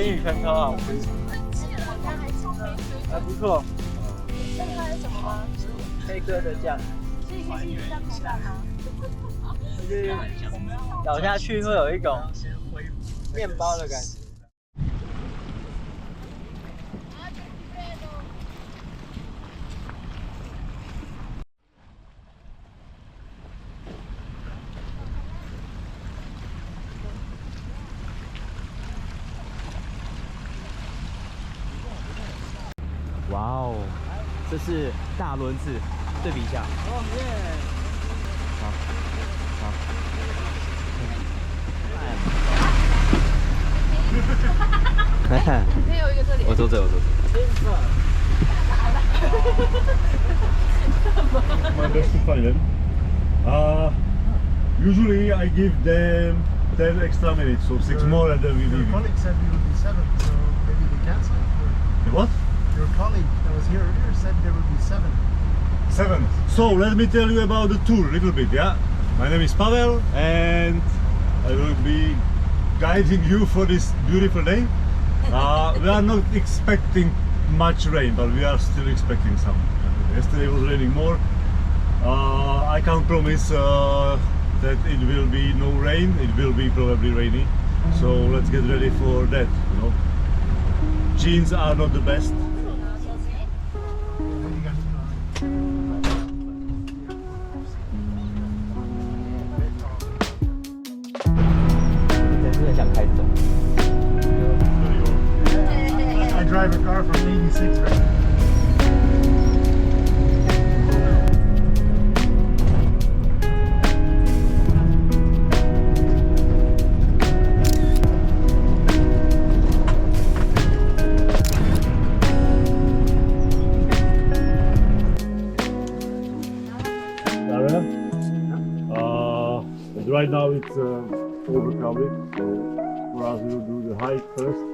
英语圈超好，还不错。那你喝的什么吗黑哥的酱，所以可以是这样口感吗？就是咬下去会有一种面包的感觉。哇哦，这是大轮子，对比一下。哦耶！好，好。没有一个这里。我走这，我走这。My best to find them. Usually I give them 10 extra minutes, so 6 more and then we leave. Your colleague said we would be 7, so maybe they cancel. What? Your colleague that was here earlier said there would be 7. 7. So let me tell you about the tour a little bit, yeah? My name is Pavel and I will be guiding you for this beautiful day. We are not expecting much rain, but we are still expecting some. Yesterday was raining more. I can't promise that it will be no rain. It will be probably rainy. So let's get ready for that, you know. Jeans are not the best. I drive a car from 86 right now. Right now it's overcrowded, so for us we will do the hike first.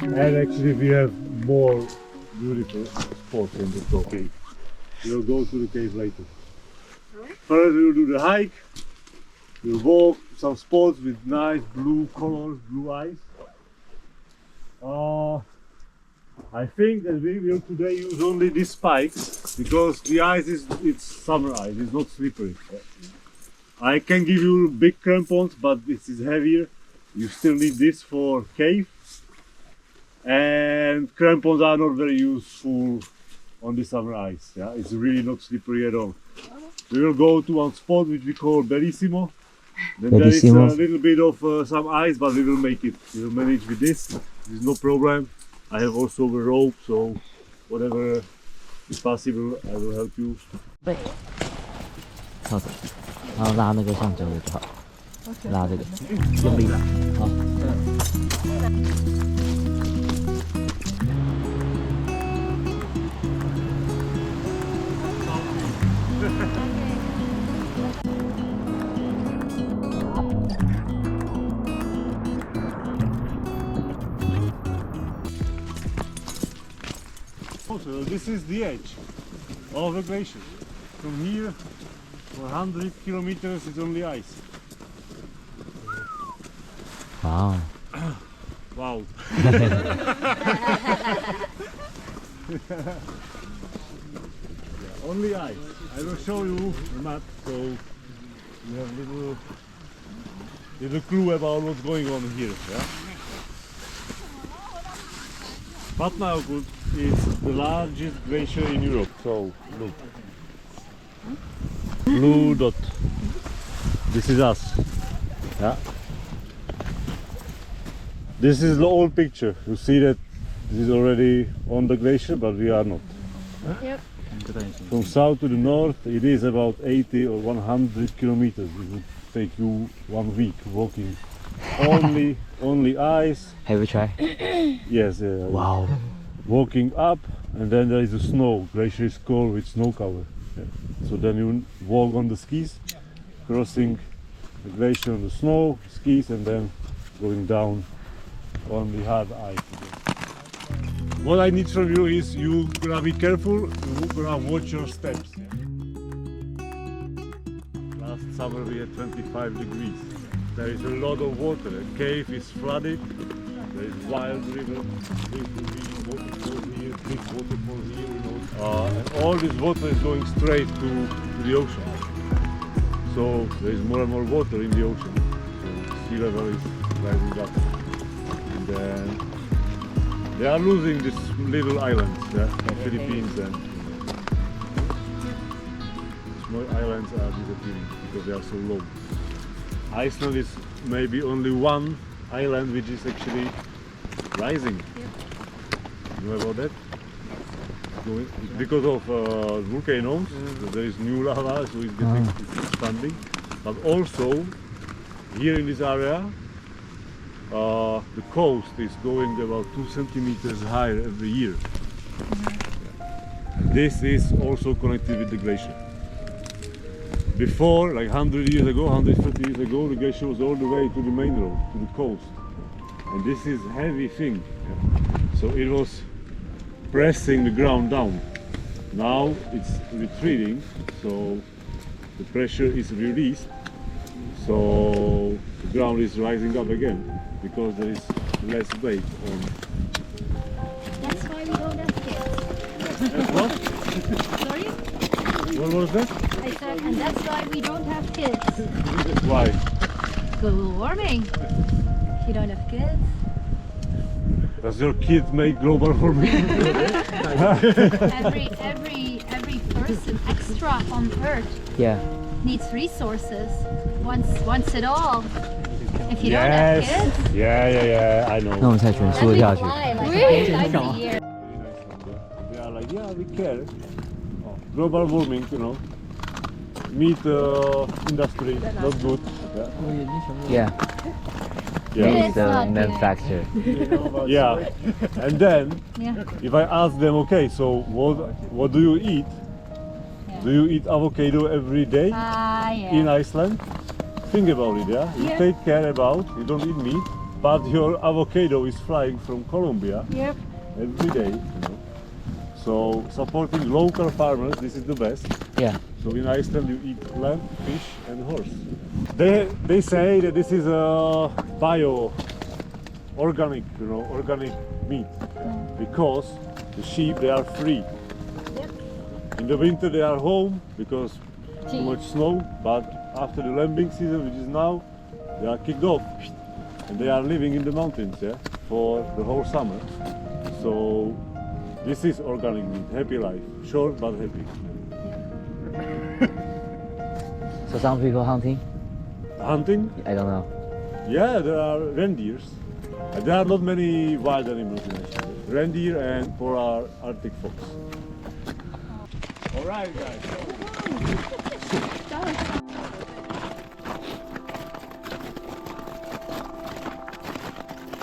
And actually we have more beautiful spots in the top cave. We will go to the cave later. First we will do the hike. We'll walk some spots with nice blue colors, blue ice. I think that we will today use only these spikes because the ice it's summer ice, it's not slippery. I can give you big crampons, but this is heavier. You still need this for cave. And crampons are not very useful on the summer ice. Yeah, it's really not slippery at all. We will go to one spot which we call Bellissimo. Then there is a little bit of some ice, but we will make it. We will manage with this. There's no problem. I have also a rope, so whatever is possible, I will help you. 靠着，然后拉那个橡胶的就好，拉这个，用力拉，好。Also, this is the edge of the glacier. From here, for 100 kilometers, it's only ice. Wow. Wow. Only ice. I will show you the map so you have little clue about what's going on here. Yeah? Vatnajökull is the largest glacier in Europe. So look, blue dot. This is us. Yeah. This is the old picture. You see that this is already on the glacier, but we are not. Yep. From south to the north, it is about 80 or 100 kilometers. It would take you 1 week walking. Only ice. Have you tried? Yes. Wow. Walking up, and then there is the snow. Glacier is cold with snow cover. Yeah. So then you walk on the skis, crossing the glacier on the snow, skis, and then going down on the hard ice. What I need from you is you gonna be careful, you gonna watch your steps. Last summer we had 25 degrees. There is a lot of water, the cave is flooded, There is wild river, there will be waterfall here, big waterfall here, you know. And all this water is going straight to the ocean. So there is more and more water in the ocean. So sea level is rising up. And then they are losing these little islands, yeah, the Philippines and small islands are disappearing because they are so low. Iceland is maybe only one island which is actually rising. You know about that? It's because of volcanoes, there is new lava, so it's expanding. But also, here in this area, the coast is going about 2 centimeters higher every year. This is also connected with the glacier. Before, like 100 years ago, 130 years ago, the glacier was all the way to the main road, to the coast. And this is a heavy thing. So it was pressing the ground down. Now it's retreating, so the pressure is released. So the ground is rising up again because there is less weight on. That's why we don't have kids. That's what? Sorry? What was that? I said, and that's why we don't have kids. Why? Global warming. If you don't have kids. Does your kid make global warming? every person extra on Earth Yeah. needs resources. Wants it all. If you don't have kids, Yeah, I know. 那我们才全 then 说 we 下去。 fly like 5 times a year. They are like, yeah, we care. Global warming, you know. Meat industry, not good. Yeah. Yeah. It's the not good. manufacturer. Yeah. And then, Yeah. if I ask them, okay, so what do you eat? Yeah. Do you eat avocado every day Yeah. in Iceland? Think about it, yeah? You Yeah. take care about, you don't eat meat, but your avocado is flying from Colombia Yep. every day, you know. So supporting local farmers, this is the best. Yeah. So in Iceland you eat lamb, fish and horse. They say that this is a organic, you know, organic meat because the sheep they are free. Yep. In the winter they are home because too much snow, but after the lambing season, which is now, they are kicked off and they are living in the mountains, yeah, for the whole summer. So this is organic meat, happy life, short but happy. So some people hunting? Hunting? I don't know. Yeah, there are reindeers. There are not many wild animals in Iceland. Reindeer and polar Arctic fox. All right, guys.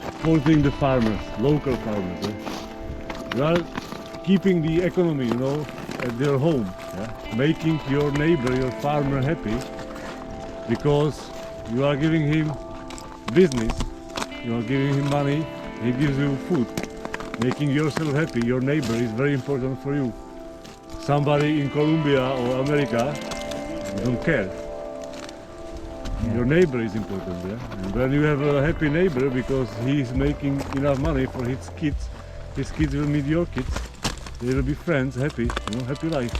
Supporting the farmers, local farmers. We are keeping the economy, you know, at their home. Yeah? Making your neighbor, your farmer happy, because you are giving him business, you are giving him money, he gives you food. Making yourself happy, your neighbor is very important for you. Somebody in Colombia or America don't care. Your neighbor is important, yeah? And when you have a happy neighbor because he is making enough money for his kids will meet your kids, they will be friends, happy, you know, happy life.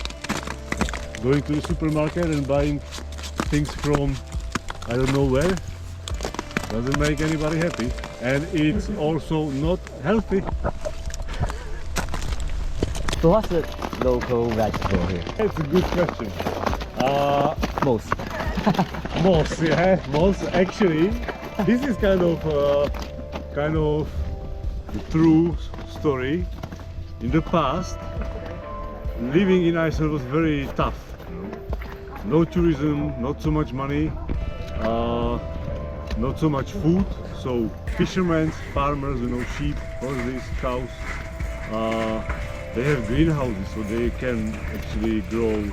Going to the supermarket and buying things from I don't know where doesn't make anybody happy, and it's also not healthy. So what's the local vegetable here? It's a good question. Most. Moss, yeah, moss. Actually, this is kind of the true story. In the past, living in Iceland was very tough. You know? No tourism, not so much money, not so much food. So fishermen, farmers, you know, sheep, horses, cows, they have greenhouses, so they can actually grow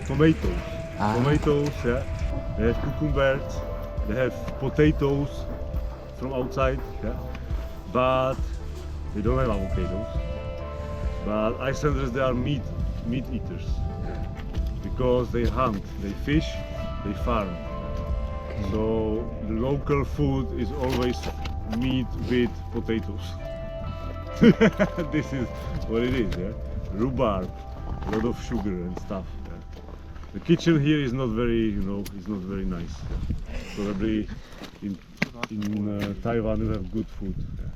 tomatoes. Tomatoes, yeah. They have cucumbers, they have potatoes from outside, yeah. But they don't have avocados. But Icelanders, they are meat eaters because they hunt, they fish, they farm. So the local food is always meat with potatoes. This is what it is, yeah? Rhubarb, a lot of sugar and stuff. Yeah? The kitchen here is not very, it's not very nice. Yeah? Probably in Taiwan you have good food. Yeah?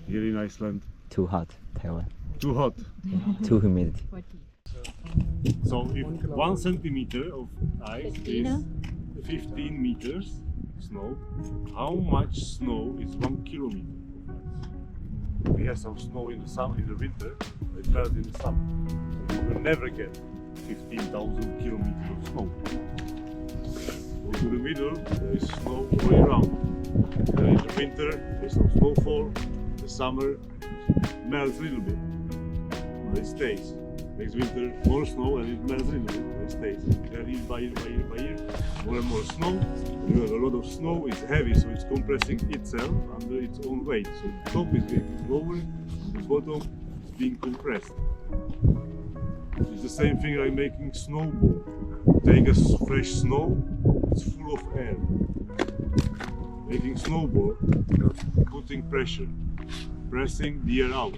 Here in Iceland, Too hot, Taiwan. too hot. Too humidity. So if 1 centimeter of ice is 15 meters snow, how much snow is 1 kilometer of ice? We have some snow in the summer, in the winter, it melts in the summer. You will never get 15,000 kilometers of snow. Go to the middle, there is snow all year round. Then in the winter, there is some snowfall. In the summer, it melts a little bit, but it stays. Next winter, more snow and it melts a little bit, it stays. Then year by year, more and more snow. You have a lot of snow, it's heavy, so it's compressing itself under its own weight. So the top is getting lower, and the bottom is being compressed. It's the same thing like making snowball. Take a fresh snow, it's full of air. Making snowball, putting pressure, pressing the air out.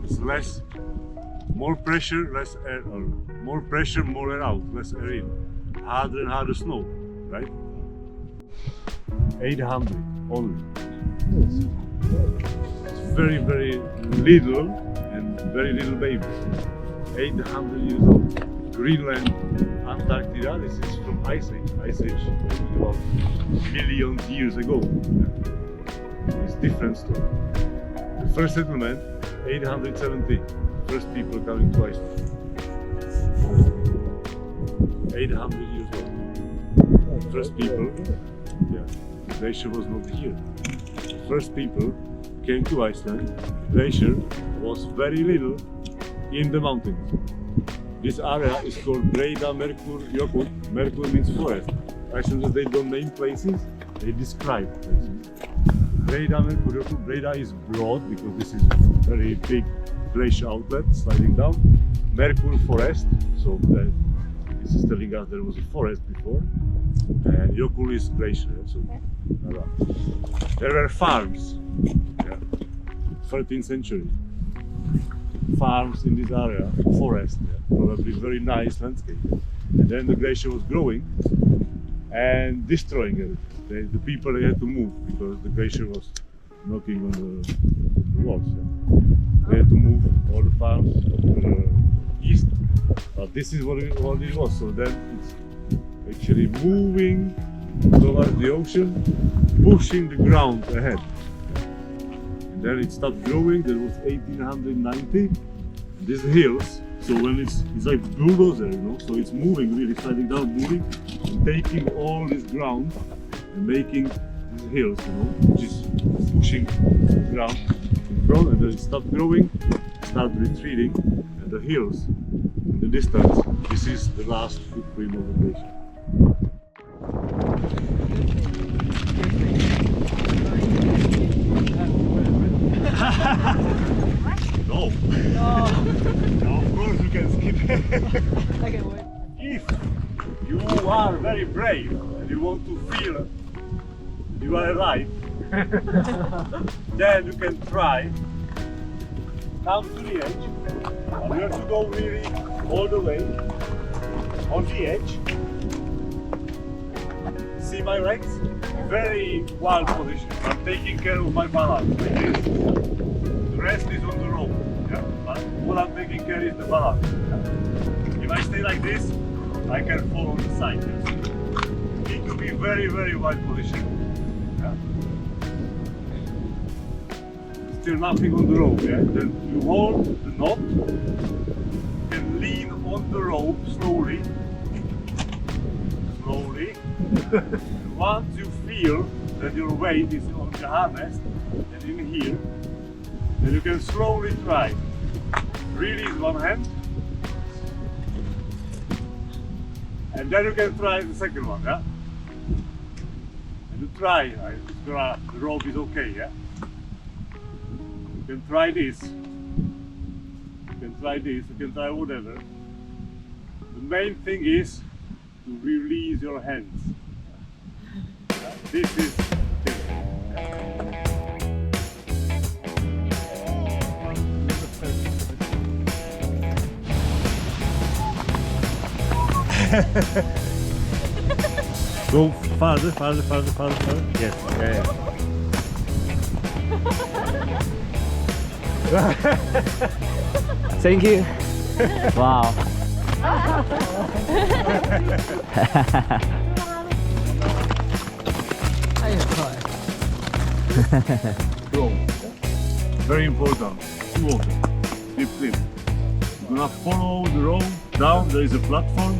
It's more pressure, less air, or more pressure, more air out, less air in. Harder and harder snow, right? 800 only. It's very, very little and very little baby. 800 years old. Greenland, Antarctica, this is from Ice Age. Ice Age about millions years ago. It's different story. The first settlement, 870. First people coming to Iceland. 800 years old. First people, the glacier was not here. First people came to Iceland. Glacier was very little in the mountains. This area is called Breda Merkur. Merkur means forest. Icelanders, they don't name places, they describe places. Breda Merkur. Breda is broad because this is very big glacier outlet sliding down. Merkur forest, so this is telling us there was a forest before. And Jökull is glacier, so there were farms, 13th century. Farms in this area, forest, probably very nice landscape. And then the glacier was growing and destroying it. The people, they had to move because the glacier was knocking on the walls. They had to move all the farms to the east. But this is what it was. So then it's actually moving towards the ocean, pushing the ground ahead. And then it stopped growing. That was 1890. These hills. So when it's like bulldozer, so it's moving, really sliding down, moving, and taking all this ground and making these hills, which is pushing the ground in front, and then it stopped growing, started retreating, and the hills in the distance, this is the last footprint of the glacier. No. No, of course you can skip it. If you are very brave and you want to feel you are alive, then you can try come to the edge. And you have to go really all the way on the edge. See my legs? Very wild position. I'm taking care of my balance like this. The rest is on the rope. But what I'm taking care is the balance. If I stay like this, I can fall on the side. Need to be very, very wide position. Still nothing on the rope. Then you hold the knot, you can lean on the rope slowly. Slowly. And once you feel that your weight is on the harness and in here, then you can slowly try. Release one hand, and then you can try the second one, And you try, the rope is okay, You can try this, you can try this, you can try whatever. The main thing is to release your hands. This is it. Go farther. Yes. Thank you. Wow. 太快。 So, very important. 2 of them. Flip. You're gonna follow the road down. There is a platform.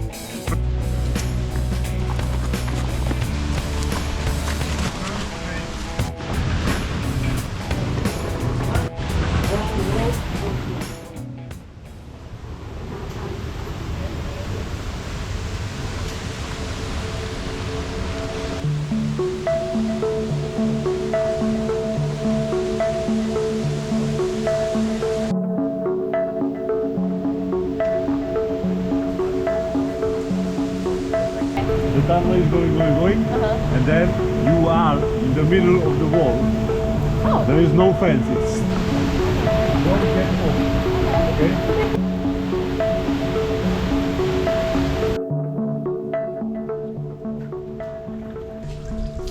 The camera is going, and then you are in the middle of the wall. Oh. There is no fence. It's don't get off. Okay.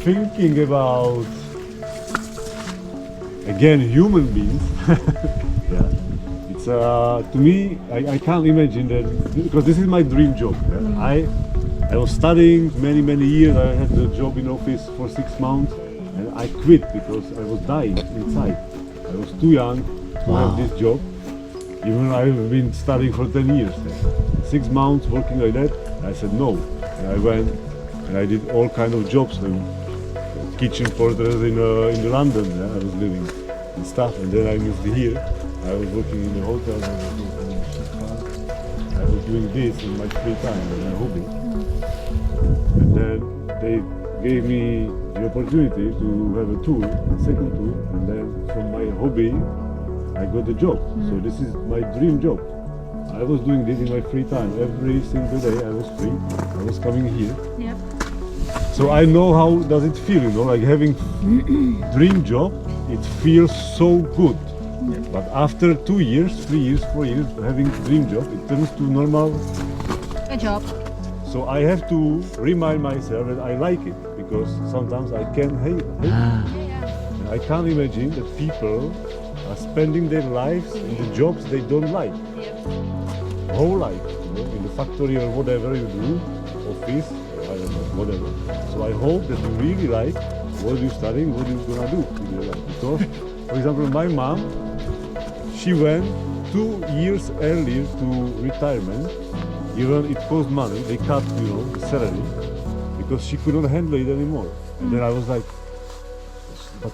Thinking about again human beings. Yeah. It's to me, I can't imagine that because this is my dream job. Yeah? I was studying many years. I had a job in office for 6 months, and I quit because I was dying inside. I was too young to have this job, even though I've been studying for 10 years. 6 months working like that, I said no. And I went and I did all kind of jobs, kitchen porters in London. I was living and stuff, and then I moved here. I was working in a hotel. I was doing this in my free time, as my hobby. And then they gave me the opportunity to have a tour, a second tour, and then from my hobby, I got the job. So this is my dream job. I was doing this in my free time. Every single day I was free. I was coming here. Yep. So I know how does it feel, like having dream job, it feels so good. But after 2 years, 3 years, 4 years having dream job, it turns to normal. Good job. So I have to remind myself that I like it because sometimes I can hate it. And I can't imagine that people are spending their lives in the jobs they don't like. Whole life, in the factory or whatever you do, office, I don't know, whatever. So I hope that you really like what you're studying, what you're gonna do in your life. Because, for example, my mom, she went 2 years earlier to retirement. Even it cost money, they cut, the salary, because she couldn't handle it anymore. And then I was like, but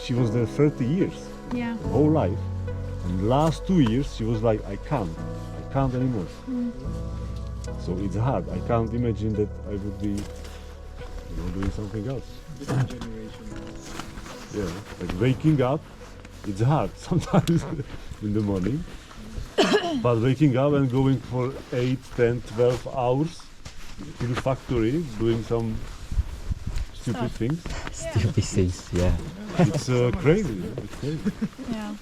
she was there 30 years, Yeah. whole life. And last 2 years, she was like, I can't anymore. So it's hard. I can't imagine that I would be, doing something else. Different generation. Yeah, like waking up, it's hard sometimes in the morning. But waking up and going for 8, 10, 12 hours to the factory, doing some stupid things, Stupid things, yeah. it's crazy. It's crazy. Yeah.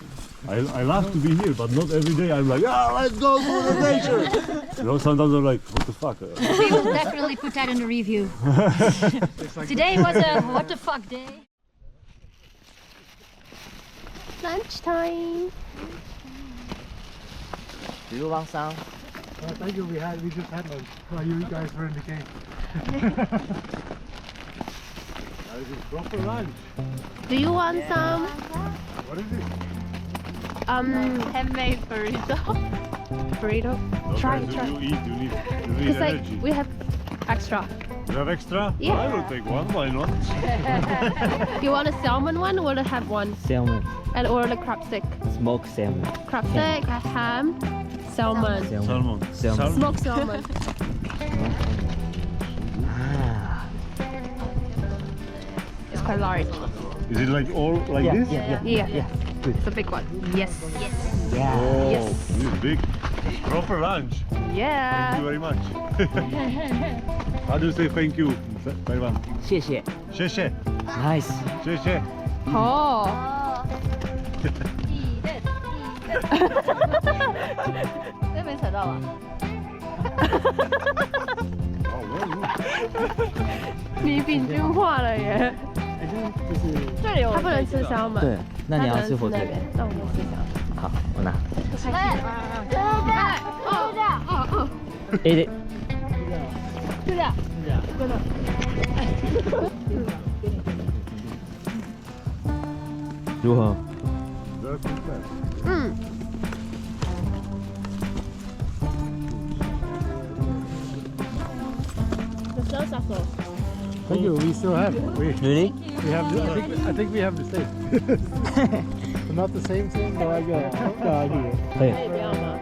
I love to be here, but not every day I'm like, let's go to the nature. Sometimes I'm like, what the fuck? We will definitely put that in the review. Today was a what the fuck day. Lunchtime. Do you want some? Thank you. We just had lunch while you guys were in the cave. This is proper lunch. Do you want some What is it? handmade burrito? Burrito? Try. You eat, you need It's like energy. we have extra. You have extra? Yeah. I will take one, why not? You want a salmon one or to have one? Salmon, Or the crab stick? smoked salmon. Crab stick, ham, salmon. Salmon. Salmon. Smoked salmon. Ah. It's quite large. Is it like all like this? Yeah. It's a big one. Yes. Yeah. Oh, Yes. this is big. Proper lunch. Thank you Yeah. very much. How do you say thank you in Taiwan? 谢谢。谢谢. Nice. 谢谢. Oh. 那没扯到吧？你平均化了耶。这里他不能吃烧门。对，那你要吃火腿。那我们吃烧。好，我拿。哦。哎，就这样。真的。如何？嗯。The sauce are so. Thank you. We still have. Really? We have. I think we have the same. But not the same thing. But I got here. 可以。可以不要吗？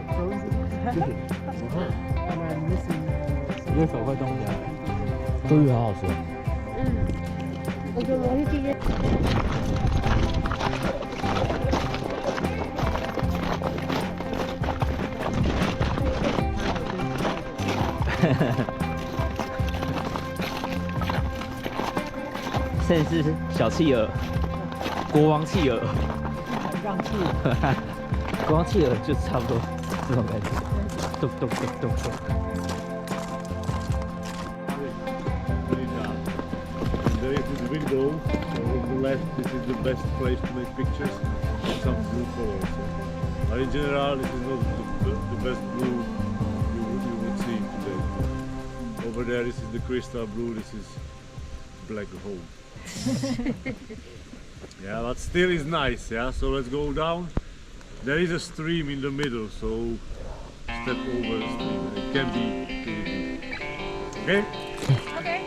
And I'm missing. 这手会动起来。鲑鱼好好吃。我觉得我去这边。甚至是小企鹅，国王企鹅，让气，国王企鹅就差不多这种感觉，咚咚咚咚咚。There is this window on the left. This is the best place to make pictures. Some blue colors. But in general, this is not the best blue you would see today. Over there, this is the crystal blue. This is black hole. Yeah, but still is nice. Yeah, so let's go down. There is a stream in the middle, so step over the stream. It can be pretty deep. Okay? Okay.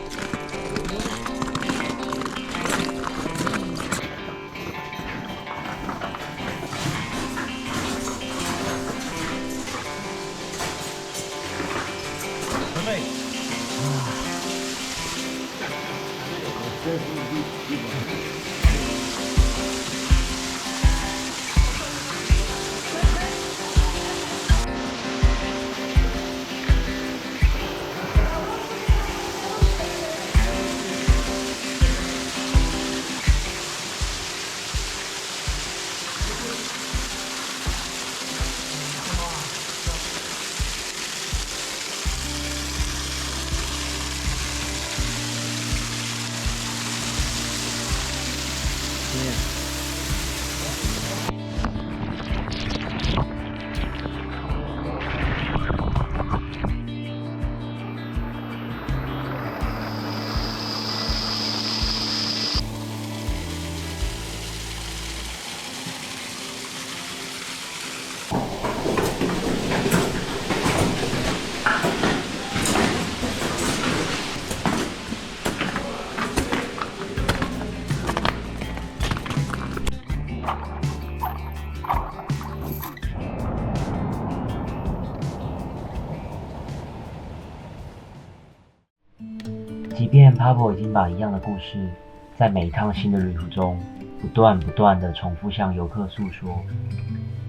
即便Pavel已经把一样的故事，在每一趟新的旅途中，不断地重复向游客诉说，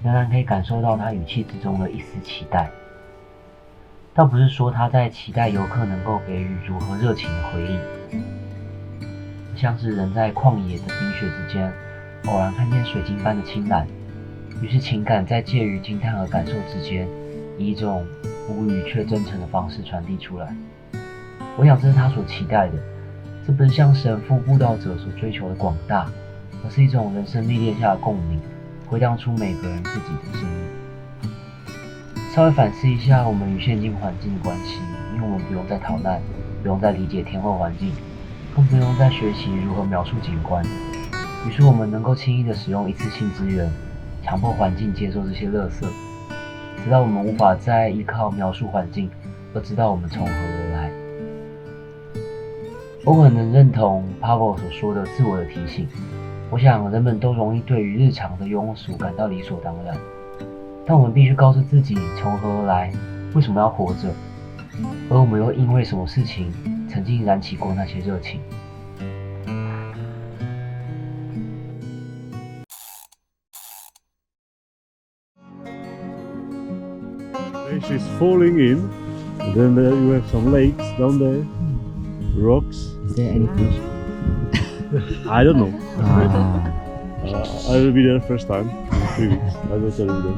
仍然可以感受到他语气之中的一丝期待。倒不是说他在期待游客能够给予如何热情的回应，像是人在旷野的冰雪之间，偶然看见水晶般的青蓝，于是情感在介于惊叹和感受之间，以一种无语却真诚的方式传递出来。我想这是他所期待的，这不是像神父佈道者所追求的广大，而是一种人生历练下的共鸣，迴荡出每个人自己的声音。稍微反思一下我们与现今环境的关系，因为我们不用再逃难，不用再理解天候环境，更不用再学习如何描述景观。于是我们能够轻易地使用一次性资源，强迫环境接受这些垃圾，直到我们无法再依靠描述环境而知道我们从何而来。我很能认同Pavel所说的自我的提醒。我想人们都容易对于日常的庸俗感到理所当然，但我们必须告诉自己从何而来，为什么要活着，而我们又因为什么事情曾经燃起过那些热情。She's falling in, and then there you have some lakes down there, rocks. Is there any fish? I don't know. Ah. I will be there first time in 3 weeks. I will tell you then.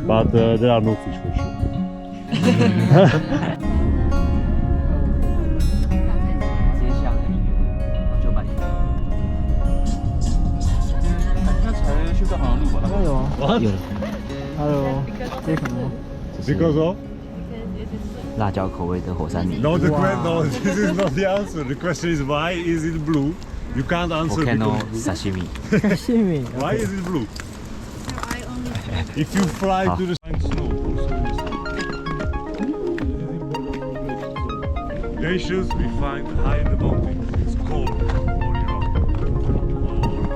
But there are no fish for sure. 接 What? 有 Hello. Because of? 辣椒口味的火山泥。 No, no, this is not the answer. The question is why is it blue? You can't answer Volcano because sashimi。why is it blue? If you fly to the snow, glaciers we find high in the mountains. It's cold, or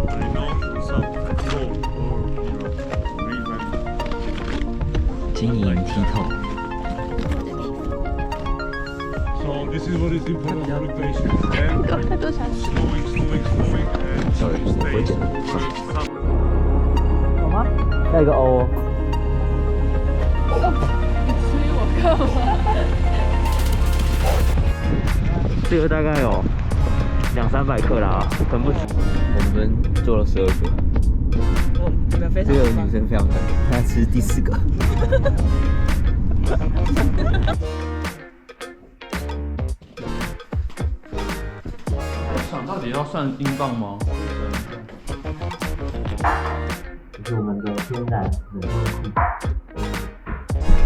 I know some cold, or green. 晶莹剔透。 So this is what is important for the glaciers. Then snowing, and stays. 有吗？下一个 O。这个大概有200-300克啦，分不出。我们做了12个。你们非这个女生非常感动，她吃第4个。到底要算英镑吗？这是我们的天然冷冻库。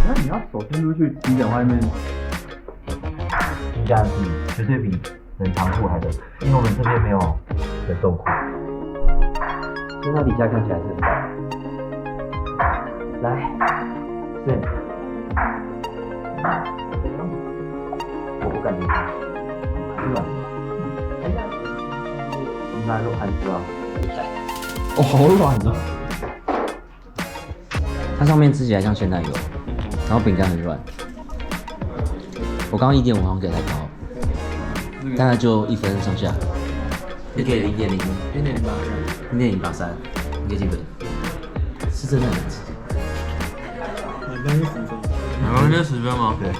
那你要手伸出去几点外面？性价比绝对比冷藏库还冷，因为我们这边没有冷冻库。所以它底下看起来是很大。来，对，我不感觉它很软。拿个盘子啊，哦，好软啊！它上面吃起来像鲜奶油，然后饼干很软。我刚刚1.5好像给太高，大概就1分上下。你给了1.0，1.083，你给几分？是真的很难吃。满分是10分吗？对，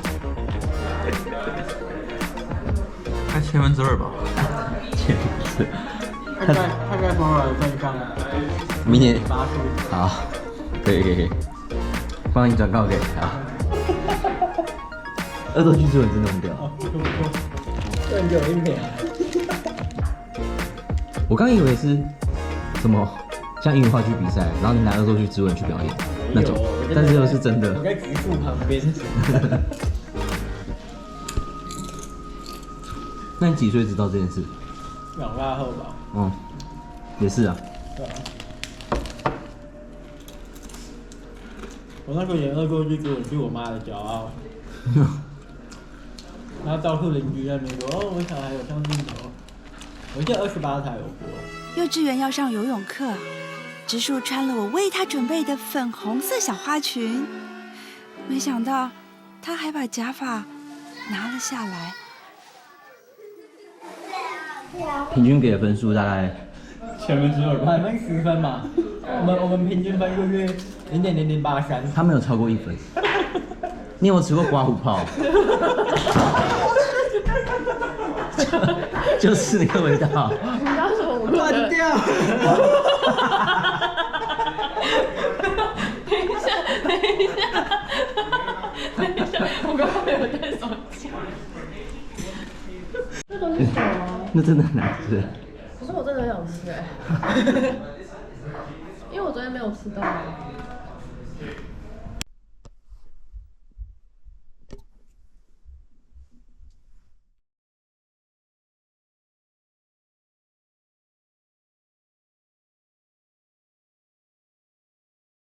才2/10吧。大概多少分上？明年8数。好，可以，帮你转告给好。恶作剧之吻真的很屌。更有一秒。我刚以为是什么像英语话剧比赛，然后你拿恶作剧之吻去表演那种，但是又是真的。我在植树旁边。那你几岁知道这件事？长大后吧。嗯，也是啊。对啊。我那个演恶作剧之吻是我妈的骄傲。然后到处邻居在那边说：“哦，我小孩有上镜头。”我记得28才有播。幼稚园要上游泳课，植树穿了我为他准备的粉红色小花裙，没想到他还把假发拿了下来。平均给的分数大概前面只有满分10分嘛，我们平均分就是0.0083。他没有超过1分。你有没有吃过刮胡泡？就是那个味道。你知道什么？断掉。等一下，我刚刚没有带手机。这东西什么？那真的很难吃。可是我真的很想吃哎，因为我昨天没有吃到。